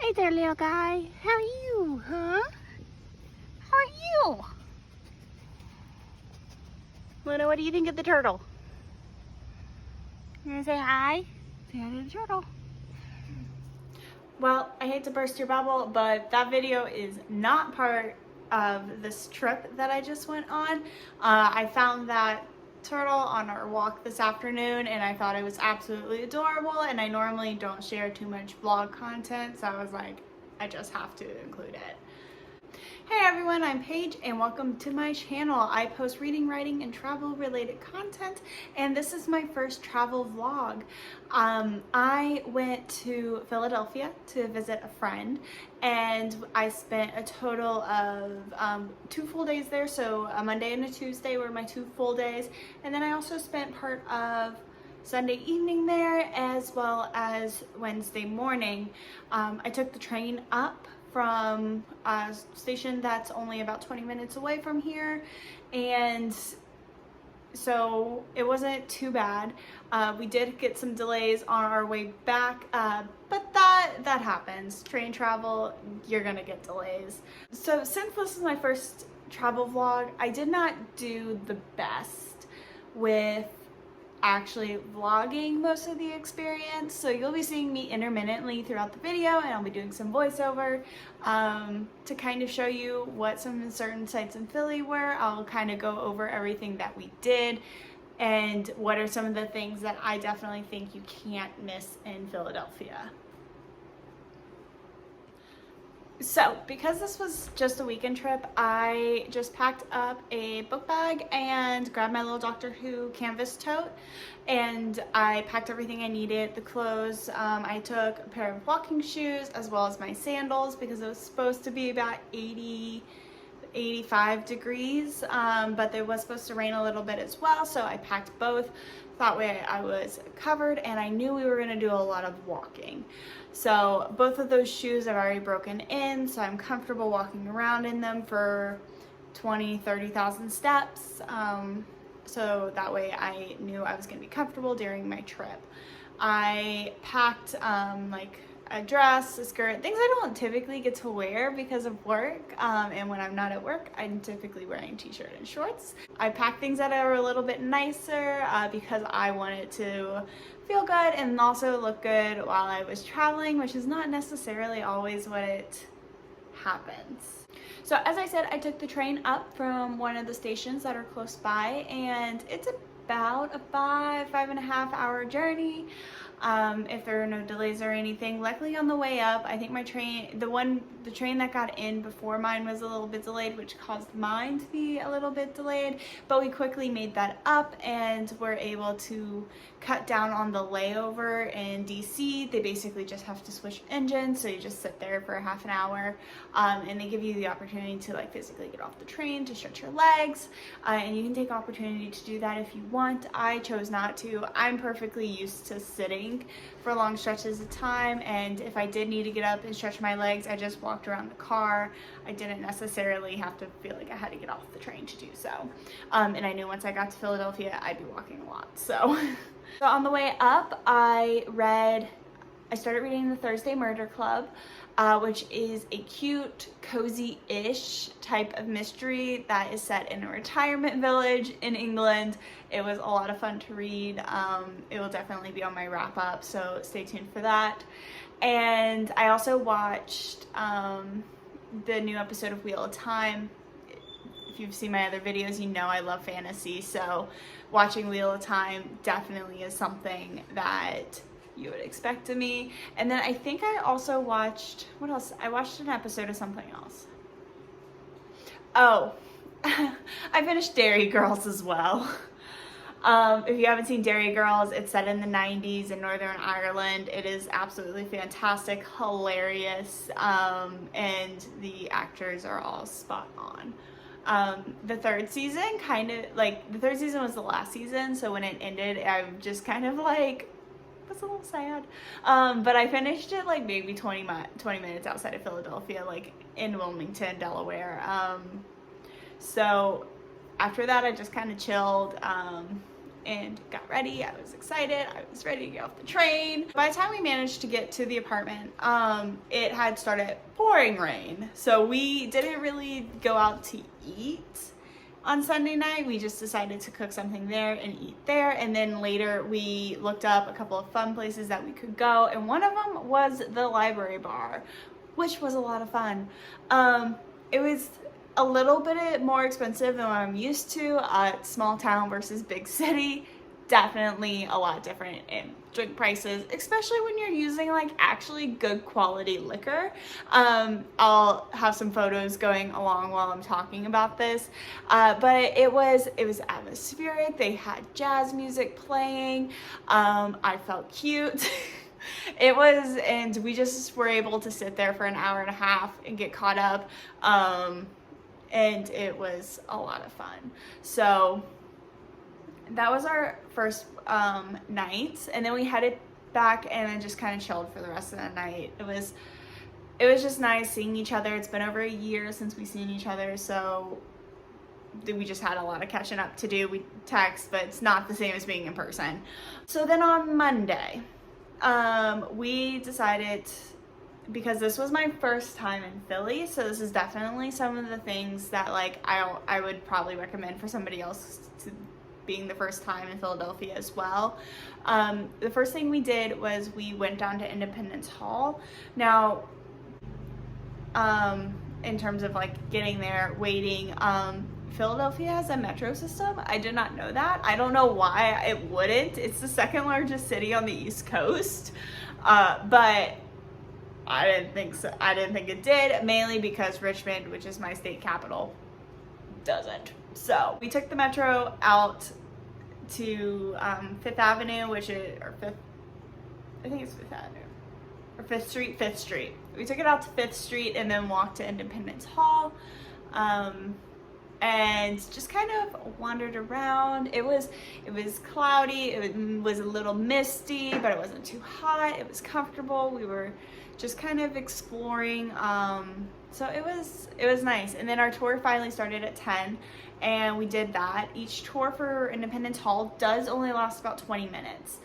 Hey there, little guy. How are you, huh? How are you? Luna, what do you think of the turtle? You gonna say hi? Say hi to the turtle. Well, I hate to burst your bubble, but that video is not part of this trip that I just went on. I found that turtle on our walk this afternoon and I thought it was absolutely adorable, and I normally don't share too much vlog content, so I was like, I just have to include it. Hey everyone, I'm Paige and welcome to my channel. I post reading, writing, and travel related content, and this is my first travel vlog. I went to Philadelphia to visit a friend, and I spent a total of 2 full days there. So a Monday and a Tuesday were my 2 full days, and then I also spent part of Sunday evening there as well as Wednesday morning. I took the train up from a station that's only about 20 minutes away from here, and so it wasn't too bad. We did get some delays on our way back, but that happens. Train travel, you're gonna get delays. So since this is my first travel vlog, I did not do the best with actually vlogging most of the experience, so you'll be seeing me intermittently throughout the video, and I'll be doing some voiceover to kind of show you what some certain sites in Philly were. I'll kind of go over everything that we did and what are some of the things that I definitely think you can't miss in Philadelphia. So, because this was just a weekend trip, I just packed up a book bag and grabbed my little Doctor Who canvas tote, and I packed everything I needed, the clothes. I took a pair of walking shoes as well as my sandals because it was supposed to be about 85 degrees, but there was supposed to rain a little bit as well, so I packed both. That way I was covered, and I knew we were going to do a lot of walking. So both of those shoes are already broken in, so I'm comfortable walking around in them for 30,000 steps. So that way I knew I was going to be comfortable during my trip. I packed like a dress, a skirt, things I don't typically get to wear because of work, and when I'm not at work, I'm typically wearing t-shirt and shorts. I packed things that are a little bit nicer because I wanted to feel good and also look good while I was traveling, which is not necessarily always what it happens. So as I said, I took the train up from one of the stations that are close by, and it's about a 5.5 hour journey. If there are no delays or anything. Luckily on the way up, I think my train, the train that got in before mine was a little bit delayed, which caused mine to be a little bit delayed, but we quickly made that up and were able to cut down on the layover in DC. They basically just have to switch engines, so you just sit there for a half an hour, and they give you the opportunity to like physically get off the train, to stretch your legs, and you can take opportunity to do that if you want. I chose not to. I'm perfectly used to sitting for long stretches of time, and if I did need to get up and stretch my legs, I just walked around the car. I didn't necessarily have to feel like I had to get off the train to do so, and I knew once I got to Philadelphia I'd be walking a lot. So so on the way up, I started reading The Thursday Murder Club, which is a cute, cozy-ish type of mystery that is set in a retirement village in England. It was a lot of fun to read. It will definitely be on my wrap-up, so stay tuned for that. And I also watched the new episode of Wheel of Time. If you've seen my other videos, you know I love fantasy, so watching Wheel of Time definitely is something that you would expect of me. And then I think I also watched, what else? I watched an episode of something else. Oh, I finished Dairy Girls as well. If you haven't seen Dairy Girls, it's set in the 90s in Northern Ireland. It is absolutely fantastic, hilarious, and the actors are all spot on. The third season the third season was the last season, so when it ended, I'm just kind of like, was a little sad, but I finished it like maybe 20 minutes outside of Philadelphia, like in Wilmington, Delaware. So after that I just kind of chilled. and got ready. I was excited. I was ready to get off the train. By the time we managed to get to the apartment, it had started pouring rain. So we didn't really go out to eat on Sunday night. We just decided to cook something there and eat there. And then later we looked up a couple of fun places that we could go. And one of them was the library bar, which was a lot of fun. It was a little bit more expensive than what I'm used to. Small town versus big city, definitely a lot different in drink prices, especially when you're using like actually good quality liquor. I'll have some photos going along while I'm talking about this, but it was atmospheric. They had jazz music playing. I felt cute. It was, and we just were able to sit there for an hour and a half and get caught up, and it was a lot of fun. So that was our first night, and then we headed back and then just kind of chilled for the rest of the night. It was just nice seeing each other. It's been over a year since we've seen each other, so we just had a lot of catching up to do. We text, but it's not the same as being in person. So then on Monday, we decided, because this was my first time in Philly, so this is definitely some of the things that like I would probably recommend for somebody else to being the first time in Philadelphia as well. The first thing we did was we went down to Independence Hall. Now, in terms of like getting there, waiting, Philadelphia has a metro system. I did not know that. I don't know why it wouldn't. It's the second largest city on the East Coast, but I didn't think so. I didn't think it did, mainly because Richmond, which is my state capital, doesn't. So we took the metro out to Fifth Avenue, which is, or Fifth, I think it's Fifth Avenue, or Fifth Street. We took it out to Fifth Street and then walked to Independence Hall, and just kind of wandered around. It was cloudy, it was a little misty, but it wasn't too hot. It was comfortable. We were just kind of exploring, so it was nice. And then our tour finally started at 10, and we did that. Each tour for Independence Hall does only last about 20 minutes,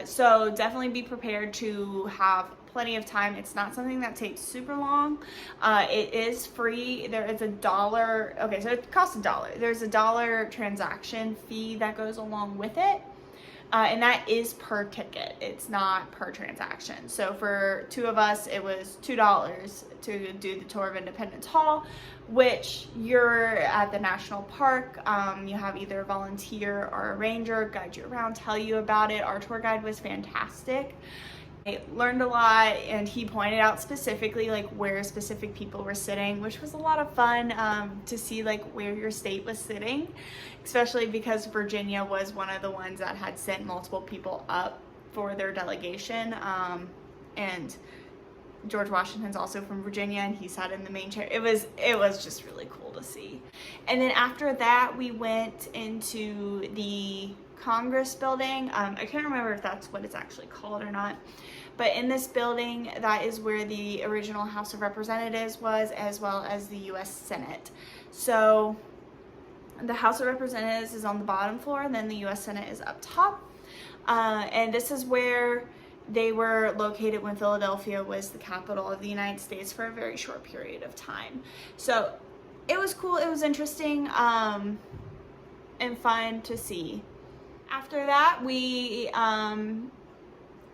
so definitely be prepared to have plenty of time. It's not something that takes super long. It is free. There is $1. Okay, so it costs $1. There's $1 transaction fee that goes along with it. And that is per ticket. It's not per transaction. So for two of us, it was $2 to do the tour of Independence Hall, which you're at the national park. You have either a volunteer or a ranger guide you around, tell you about it. Our tour guide was fantastic. I learned a lot, and he pointed out specifically like where specific people were sitting, which was a lot of fun to see like where your state was sitting, especially because Virginia was one of the ones that had sent multiple people up for their delegation, and George Washington's also from Virginia, and he sat in the main chair. It was just really cool to see. And then after that, we went into the Congress building. I can't remember if that's what it's actually called or not, but in this building, that is where the original House of Representatives was, as well as the U.S. Senate. So the House of Representatives is on the bottom floor, and then the U.S. Senate is up top, and this is where they were located when Philadelphia was the capital of the United States for a very short period of time. So it was cool, it was interesting, and fun to see. After that, we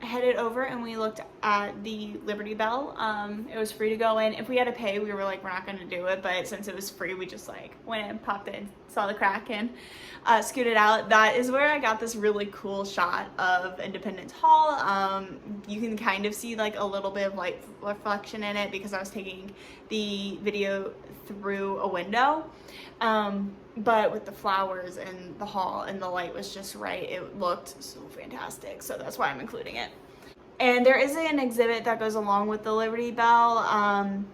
headed over and we looked at the Liberty Bell. It was free to go in. If we had to pay, we were like, we're not going to do it, but since it was free, we just like went in, popped in, saw the crack, and scooted out. That is where I got this really cool shot of Independence Hall. You can kind of see like a little bit of light reflection in it because I was taking the video through a window, but with the flowers and the hall and the light was just right, it looked so fantastic, so that's why I'm including it. And there is an exhibit that goes along with the Liberty Bell,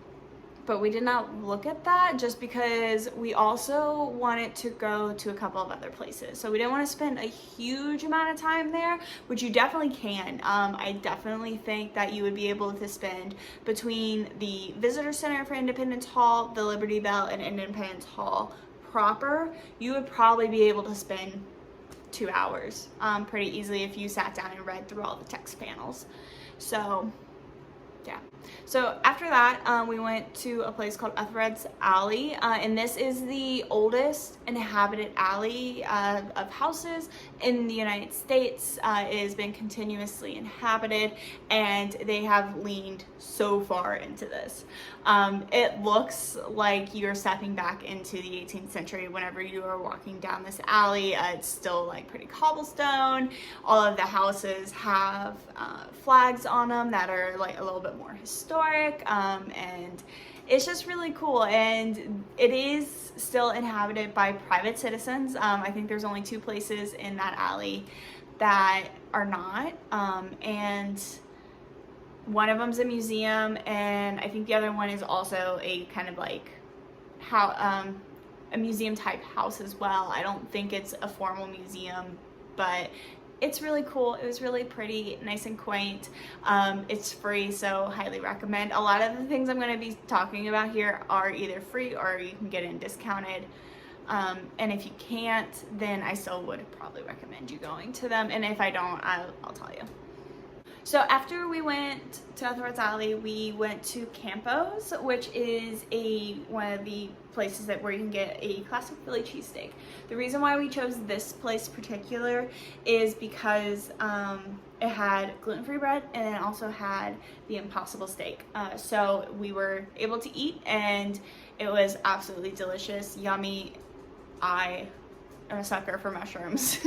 but we did not look at that just because we also wanted to go to a couple of other places. So we didn't want to spend a huge amount of time there, which you definitely can. I definitely think that you would be able to spend between the Visitor Center for Independence Hall, the Liberty Bell, and Independence Hall proper, you would probably be able to spend 2 hours pretty easily if you sat down and read through all the text panels. So yeah. So after that, we went to a place called Ethered's Alley, and this is the oldest inhabited alley of houses in the United States. It has been continuously inhabited, and they have leaned so far into this. It looks like you're stepping back into the 18th century whenever you are walking down this alley. It's still like pretty cobblestone. All of the houses have flags on them that are like a little bit more historic, and it's just really cool. And it is still inhabited by private citizens. I think there's only 2 places in that alley that are not, and one of them's a museum, and I think the other one is also a kind of like how a museum type house as well. I don't think it's a formal museum, but it's really cool. It was really pretty, nice and quaint. It's free, so highly recommend. A lot of the things I'm going to be talking about here are either free or you can get in discounted. And if you can't, then I still would probably recommend you going to them. And if I don't, I'll tell you. So after we went to Ethered's Alley, we went to Campo's, which is one of the places where you can get a classic Philly cheesesteak. The reason why we chose this place particular is because it had gluten-free bread and it also had the Impossible steak. So we were able to eat, and it was absolutely delicious, yummy. I'm a sucker for mushrooms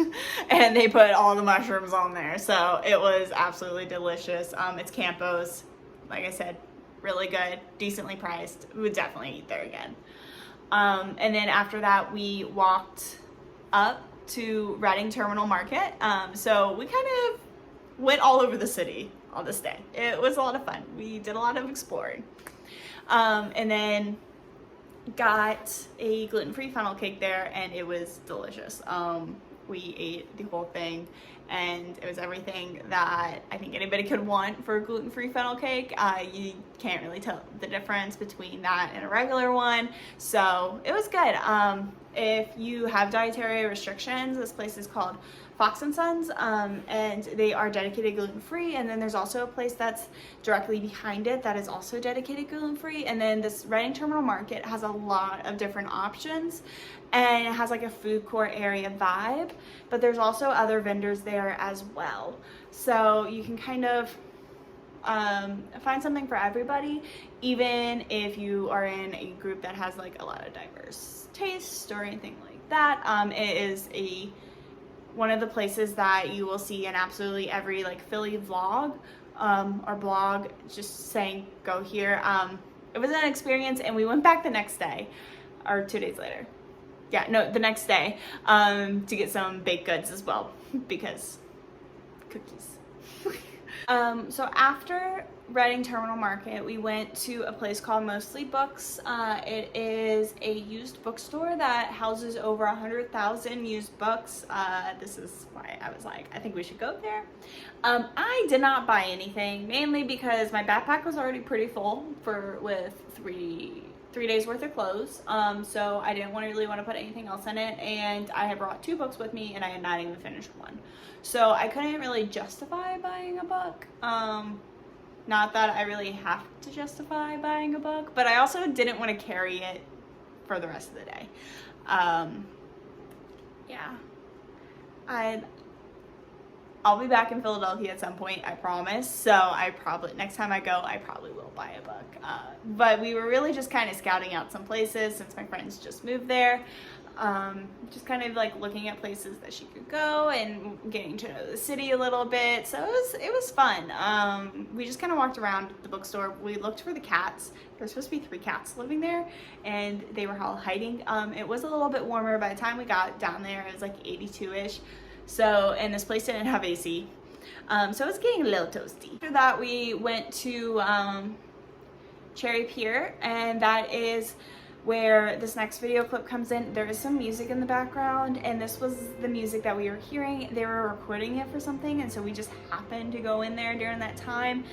and they put all the mushrooms on there, so it was absolutely delicious. It's Campo's, like I said, really good, decently priced. We would definitely eat there again. And then after that we walked up to Reading Terminal Market, so we kind of went all over the city on this day. It was a lot of fun. We did a lot of exploring, and then got a gluten-free funnel cake there, and it was delicious. We ate the whole thing, and it was everything that I think anybody could want for a gluten-free funnel cake. You can't really tell the difference between that and a regular one, so it was good. If you have dietary restrictions, this place is called Fox & Sons, and they are dedicated gluten-free. And then there's also a place that's directly behind it that is also dedicated gluten-free. And then this Reading Terminal Market has a lot of different options, and it has like a food court area vibe, but there's also other vendors there as well. So you can kind of find something for everybody, even if you are in a group that has like a lot of diverse tastes or anything like that. It is one of the places that you will see in absolutely every like Philly vlog or blog, just saying go here. It was an experience, and we went back the next day or 2 days later. Yeah, no, the next day, to get some baked goods as well, because cookies. So after Reading Terminal Market, we went to a place called Mostly Books. It is a used bookstore that houses over 100,000 used books. This is why I was like, I think we should go there. I did not buy anything, mainly because my backpack was already pretty full with three days worth of clothes. So I didn't really want to put anything else in it, and I had brought 2 books with me, and I had not even finished one. So I couldn't really justify buying a book. Not that I really have to justify buying a book, but I also didn't want to carry it for the rest of the day. Yeah. I'll be back in Philadelphia at some point, I promise. So next time I go, I probably will buy a book. But we were really just kind of scouting out some places since my friends just moved there. Just kind of like looking at places that she could go and getting to know the city a little bit. So it was fun. We just kind of walked around the bookstore. We looked for the cats. There were supposed to be 3 cats living there, and they were all hiding. It was a little bit warmer. By the time we got down there, it was like 82-ish. So, and this place didn't have AC. So it was getting a little toasty. After that, we went to Cherry Pier, and that is where this next video clip comes in, there is some music in the background, and this was the music that we were hearing. They were recording it for something, and so we just happened to go in there during that time.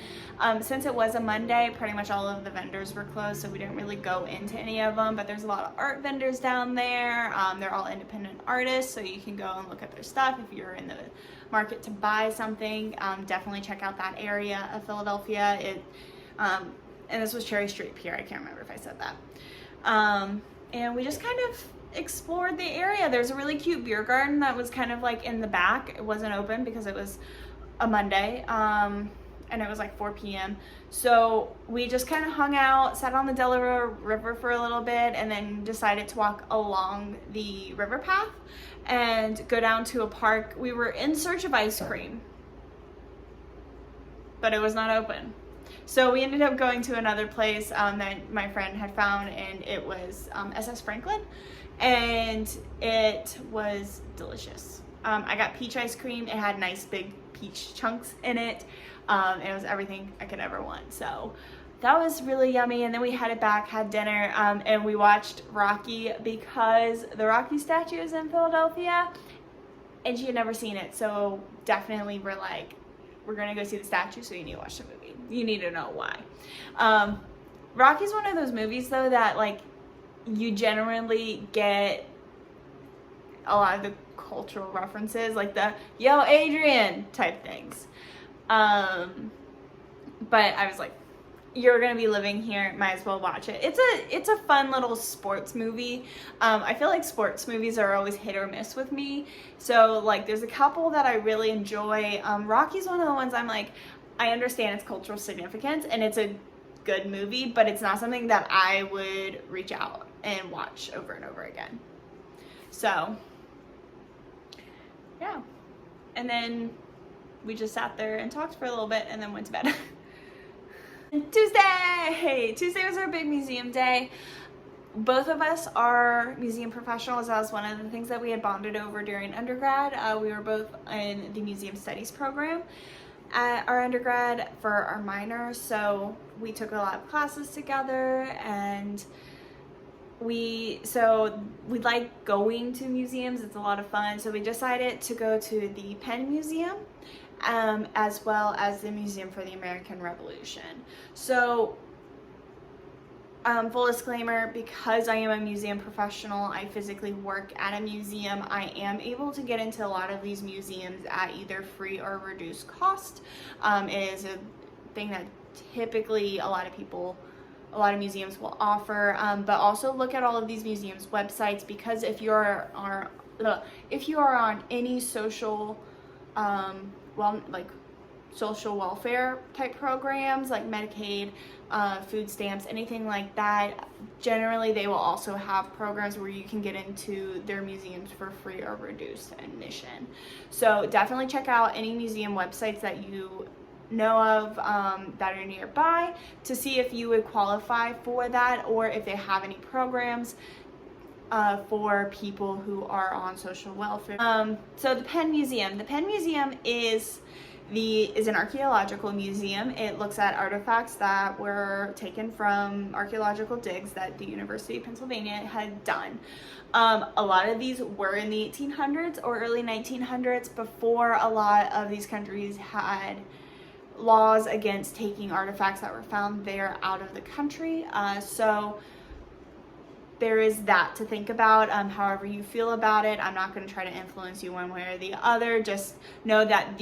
Since it was a Monday, pretty much all of the vendors were closed, so we didn't really go into any of them, but there's a lot of art vendors down there. They're all independent artists, so you can go and look at their stuff. If you're in the market to buy something, definitely check out that area of Philadelphia. And this was Cherry Street Pier, I can't remember if I said that. And we just kind of explored the area. There's a really cute beer garden that was kind of like in the back. It wasn't open because it was a Monday, and it was like 4 p.m. So we just kind of hung out, sat on the Delaware River for a little bit, and then decided to walk along the river path and go down to a park. We were in search of ice cream, but it was not open. So we ended up going to another place that my friend had found, and it was SS Franklin, and it was delicious. I got peach ice cream. It had nice big peach chunks in it. It was everything I could ever want. So that was really yummy. And then we headed back, had dinner, and we watched Rocky because the Rocky statue is in Philadelphia, and she had never seen it. So definitely we're like, we're gonna go see the statue, so you need to watch the movie. You need to know why. Rocky's one of those movies though that like you generally get a lot of the cultural references, like the "Yo, Adrian" type things. But I was like, you're gonna be living here, might as well watch it. It's a fun little sports movie. I feel like sports movies are always hit or miss with me. So like there's a couple that I really enjoy. Rocky's one of the ones I'm like, I understand its cultural significance and it's a good movie, but it's not something that I would reach out and watch over and over again. So yeah. And then we just sat there and talked for a little bit and then went to bed. Tuesday was our big museum day. Both of us are museum professionals. That was one of the things that we had bonded over during undergrad. We were both in the museum studies program at our undergrad for our minors, so we took a lot of classes together, and we like going to museums. It's a lot of fun, so we decided to go to the Penn Museum as well as the Museum for the American Revolution. So full disclaimer, because I am a museum professional, I physically work at a museum, I am able to get into a lot of these museums at either free or reduced cost. It is a thing that typically a lot of museums will offer, but also look at all of these museums' websites, because if you are on any social social welfare type programs like Medicaid, food stamps, anything like that, generally they will also have programs where you can get into their museums for free or reduced admission. So definitely check out any museum websites that you know of that are nearby to see if you would qualify for that, or if they have any programs for people who are on social welfare. So the Penn Museum is an archaeological museum. It looks at artifacts that were taken from archaeological digs that the University of Pennsylvania had done. A lot of these were in the 1800s or early 1900s, before a lot of these countries had laws against taking artifacts that were found there out of the country. So there is that to think about. However you feel about it, I'm not going to try to influence you one way or the other. Just know that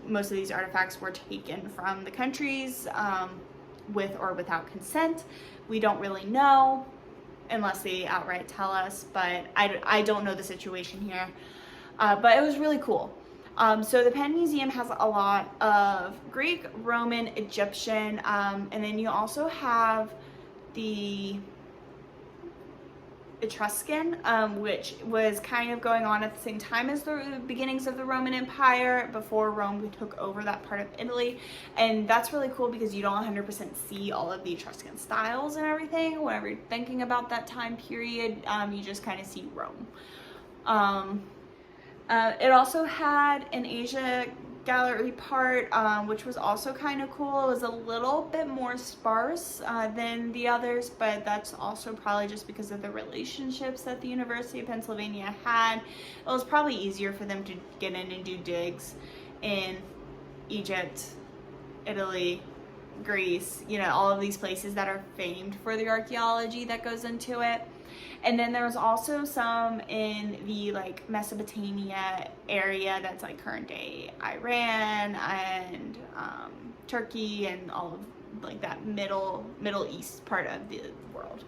most of these artifacts were taken from the countries with or without consent. We don't really know unless they outright tell us, but I don't know the situation here. But it was really cool. So the Penn Museum has a lot of Greek, Roman, Egyptian, and then you also have the Etruscan, which was kind of going on at the same time as the beginnings of the Roman Empire, before Rome took over that part of Italy. And that's really cool because you don't 100% see all of the Etruscan styles and everything whenever you're thinking about that time period. You just kind of see Rome. It also had an Asia gallery part, which was also kind of cool. It was a little bit more sparse than the others, but that's also probably just because of the relationships that the University of Pennsylvania had. It was probably easier for them to get in and do digs in Egypt, Italy, Greece, you know, all of these places that are famed for the archaeology that goes into it. And then there was also some in the like Mesopotamia area, that's like current day Iran and Turkey and all of like that Middle East part of the world.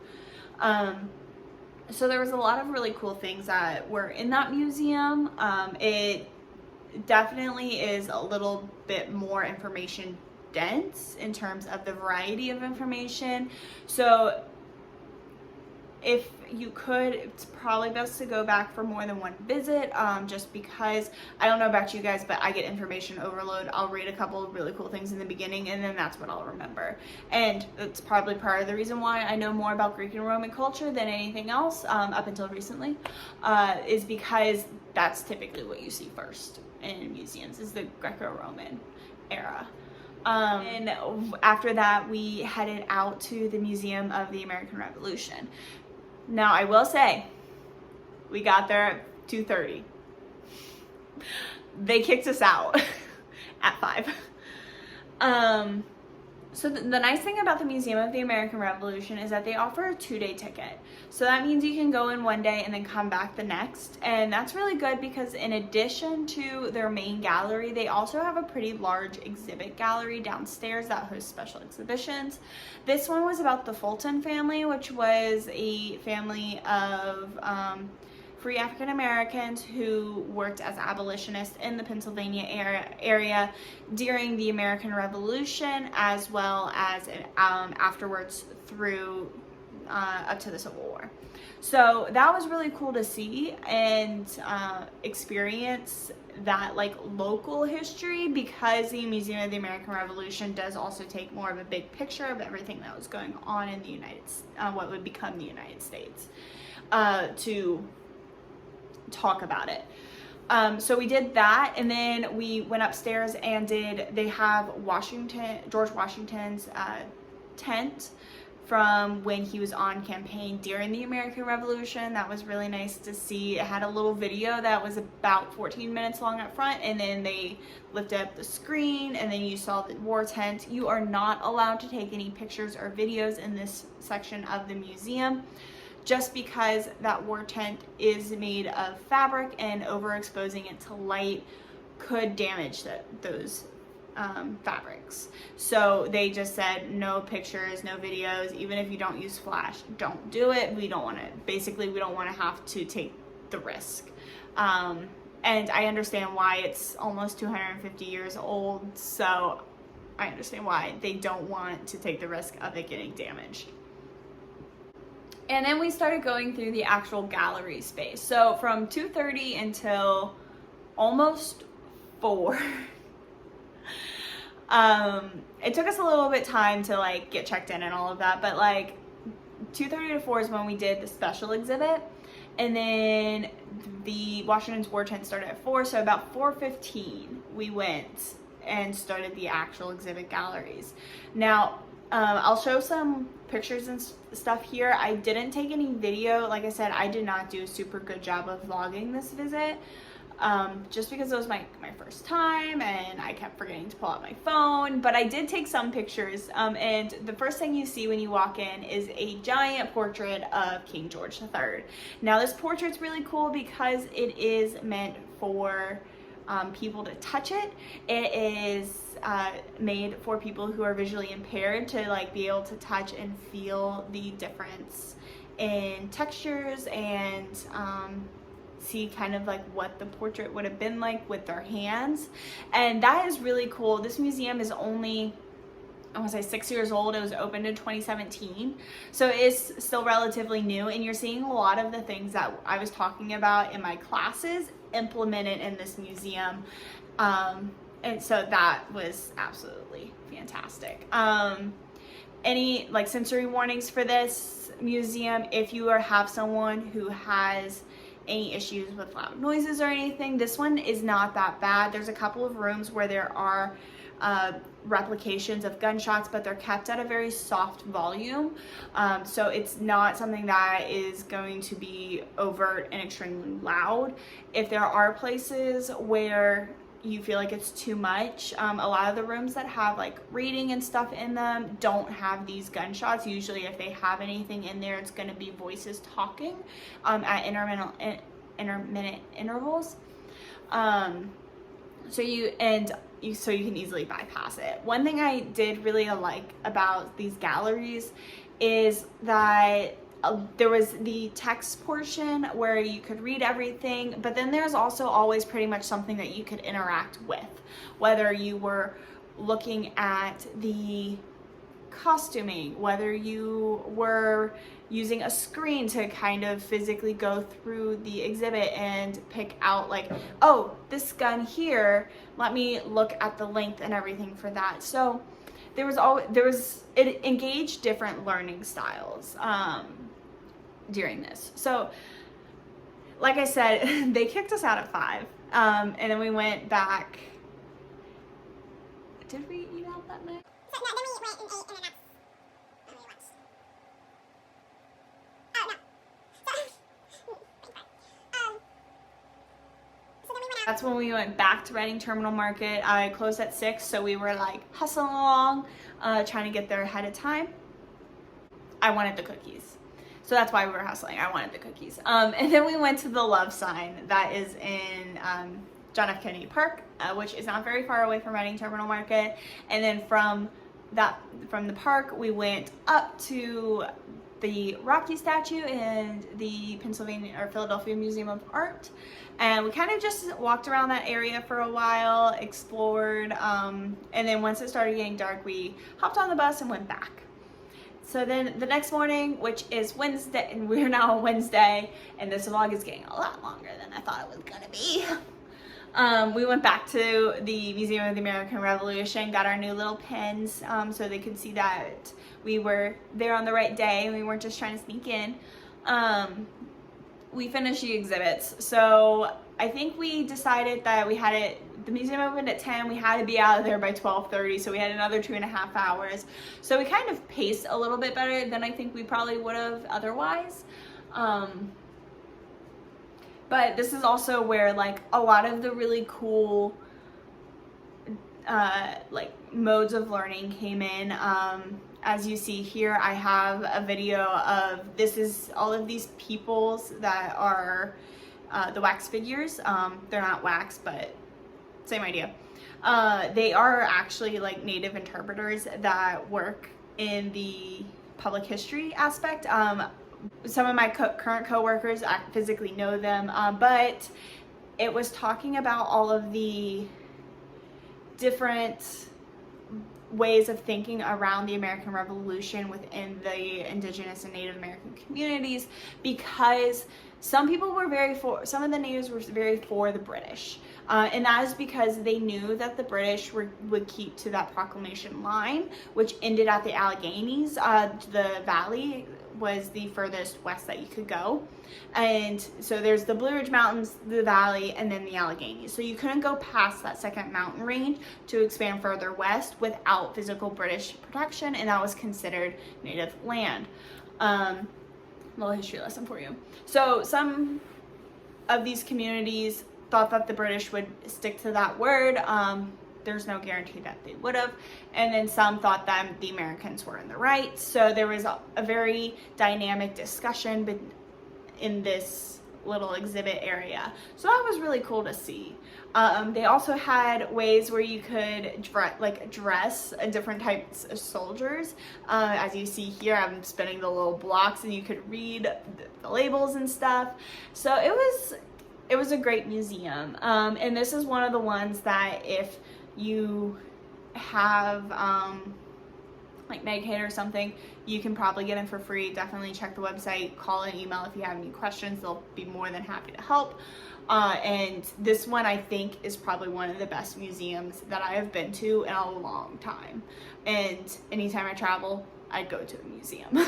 So there was a lot of really cool things that were in that museum. It definitely is a little bit more information dense in terms of the variety of information. So if you could, it's probably best to go back for more than one visit, just because I don't know about you guys, but I get information overload. I'll read a couple of really cool things in the beginning and then that's what I'll remember. And that's probably part of the reason why I know more about Greek and Roman culture than anything else, up until recently, is because that's typically what you see first in museums, is the Greco-Roman era. And after that, we headed out to the Museum of the American Revolution. Now, I will say, we got there at 2:30. They kicked us out at 5. So the nice thing about the Museum of the American Revolution is that they offer a 2-day ticket. So that means you can go in one day and then come back the next. And that's really good because in addition to their main gallery, they also have a pretty large exhibit gallery downstairs that hosts special exhibitions. This one was about the Fulton family, which was a family of free African Americans who worked as abolitionists in the Pennsylvania area during the American Revolution, as well as afterwards through up to the Civil War. So that was really cool to see and experience that like local history, because the Museum of the American Revolution does also take more of a big picture of everything that was going on in the what would become the United States, to talk about it. So we did that, and then we went upstairs and they have George Washington's tent from when he was on campaign during the American Revolution. That was really nice to see. It had a little video that was about 14 minutes long up front, and then they lifted up the screen and then you saw the war tent. You are not allowed to take any pictures or videos in this section of the museum, just because that war tent is made of fabric and overexposing it to light could damage those fabrics. So they just said no pictures, no videos. Even if you don't use flash, don't do it. We don't want to have to take the risk. And I understand why. It's almost 250 years old, so I understand why they don't want to take the risk of it getting damaged. And then we started going through the actual gallery space. So from 2:30 until almost 4. It took us a little bit time to like get checked in and all of that, but like 2:30 to 4 is when we did the special exhibit. And then the Washington's war tent started at 4. So about 4:15 we went and started the actual exhibit galleries. Now, I'll show some pictures and stuff here. I didn't take any video. Like I said, I did not do a super good job of vlogging this visit, just because it was my first time and I kept forgetting to pull out my phone. But I did take some pictures, and the first thing you see when you walk in is a giant portrait of King George III. Now this portrait's really cool because it is meant for people to touch it. It is made for people who are visually impaired to like be able to touch and feel the difference in textures and see kind of like what the portrait would have been like with their hands. And that is really cool. This museum is only, I want to say 6 years old. It was opened in 2017, so it's still relatively new, and you're seeing a lot of the things that I was talking about in my classes implemented in this museum, and so that was absolutely fantastic. Any like sensory warnings for this museum: if you have someone who has any issues with loud noises or anything. This one is not that bad. There's a couple of rooms where there are replications of gunshots, but they're kept at a very soft volume. So it's not something that is going to be overt and extremely loud. If there are places where you feel like it's too much, a lot of the rooms that have like reading and stuff in them don't have these gunshots. Usually if they have anything in there, it's going to be voices talking at intermittent intervals. So you can easily bypass it. One thing I did really like about these galleries is that there was the text portion where you could read everything, but then there's also always pretty much something that you could interact with, whether you were looking at the costuming, whether you were using a screen to kind of physically go through the exhibit and pick out like, oh, this gun here, let me look at the length and everything for that. So it engaged different learning styles during this. So like I said, they kicked us out at 5, and then we went back. Did we eat out that night? So, no, then we went and ate, and then that's when we watched. Oh, no. So then we went out. That's when we went back to Reading Terminal Market. I closed at 6, so we were like hustling along, trying to get there ahead of time. I wanted the cookies. So that's why we were hustling. I wanted the cookies. And then we went to the Love Sign that is in John F. Kennedy Park, which is not very far away from Reading Terminal Market. And then from the park, we went up to the Rocky statue and the Philadelphia Museum of Art. And we kind of just walked around that area for a while, explored. And then once it started getting dark, we hopped on the bus and went back. So then the next morning, which is Wednesday, and we're now on Wednesday, and this vlog is getting a lot longer than I thought it was gonna be. We went back to the Museum of the American Revolution, got our new little pins so they could see that we were there on the right day and we weren't just trying to sneak in. We finished the exhibits. So I think we decided that the museum opened at 10, we had to be out of there by 12:30, so we had another 2.5 hours. So we kind of paced a little bit better than I think we probably would have otherwise. But this is also where like a lot of the really cool like modes of learning came in. As you see here, I have a video of, this is all of these peoples that are the wax figures. They're not wax, but same idea. They are actually like native interpreters that work in the public history aspect. Some of my current co-workers, I physically know them, but it was talking about all of the different ways of thinking around the American Revolution within the Indigenous and Native American communities, because some of the natives were very for the British. And that is because they knew that the British would keep to that proclamation line, which ended at the Alleghenies. The valley was the furthest west that you could go. And so there's the Blue Ridge Mountains, the valley, and then the Alleghenies. So you couldn't go past that second mountain range to expand further west without physical British protection, and that was considered native land. Little history lesson for you. So some of these communities thought that the British would stick to that word. There's no guarantee that they would have. And then some thought that the Americans were in the right. So there was a very dynamic discussion in this little exhibit area. So that was really cool to see. They also had ways where you could dress different types of soldiers. As you see here, I'm spinning the little blocks and you could read the labels and stuff. So it was a great museum. And this is one of the ones that if you have like Medicaid or something, you can probably get in for free. Definitely check the website, call and email if you have any questions. They'll be more than happy to help. And this one I think is probably one of the best museums that I have been to in a long time. And anytime I travel, I go to a museum.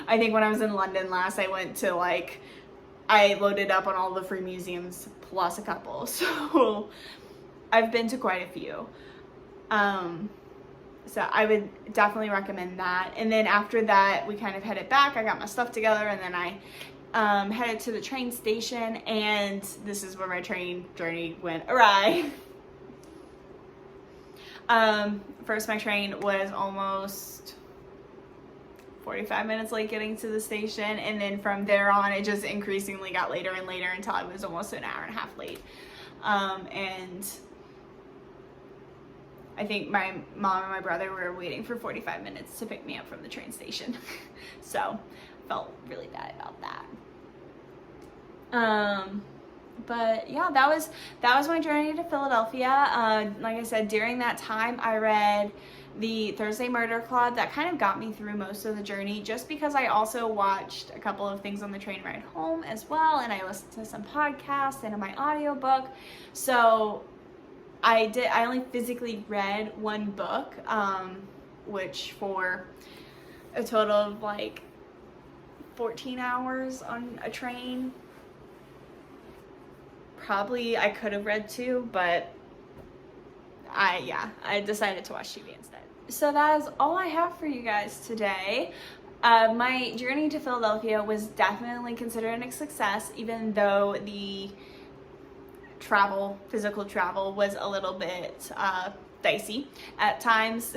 I think when I was in London last, I went to like I loaded up on all the free museums plus a couple. So I've been to quite a few. So I would definitely recommend that. And then after that, we kind of headed back. I got my stuff together, and then I headed to the train station, and this is where my train journey went awry. First, my train was almost 45 minutes late getting to the station, and then from there on, it just increasingly got later and later until I was almost an hour and a half late. And I think my mom and my brother were waiting for 45 minutes to pick me up from the train station. So felt really bad about that. But yeah, that was my journey to Philadelphia. Like I said, during that time, I read the Thursday Murder Club. That kind of got me through most of the journey, just because I also watched a couple of things on the train ride home as well, and I listened to some podcasts and my audiobook. So I only physically read one book, which for a total of like 14 hours on a train. Probably I could have read two, but I decided to watch TV instead. So that is all I have for you guys today. My journey to Philadelphia was definitely considered a success, even though the physical travel was a little bit dicey at times.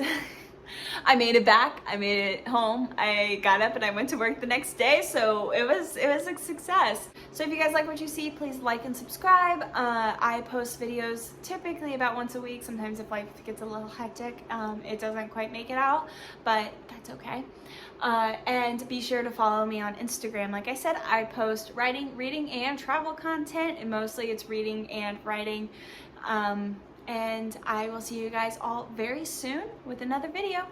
I made it back. I made it home. I got up and I went to work the next day, so it was a success. So if you guys like what you see, please like and subscribe. I post videos typically about once a week. Sometimes if life gets a little hectic, it doesn't quite make it out, but that's okay. And be sure to follow me on Instagram. Like I said, I post writing, reading, and travel content, and mostly it's reading and writing. And I will see you guys all very soon with another video.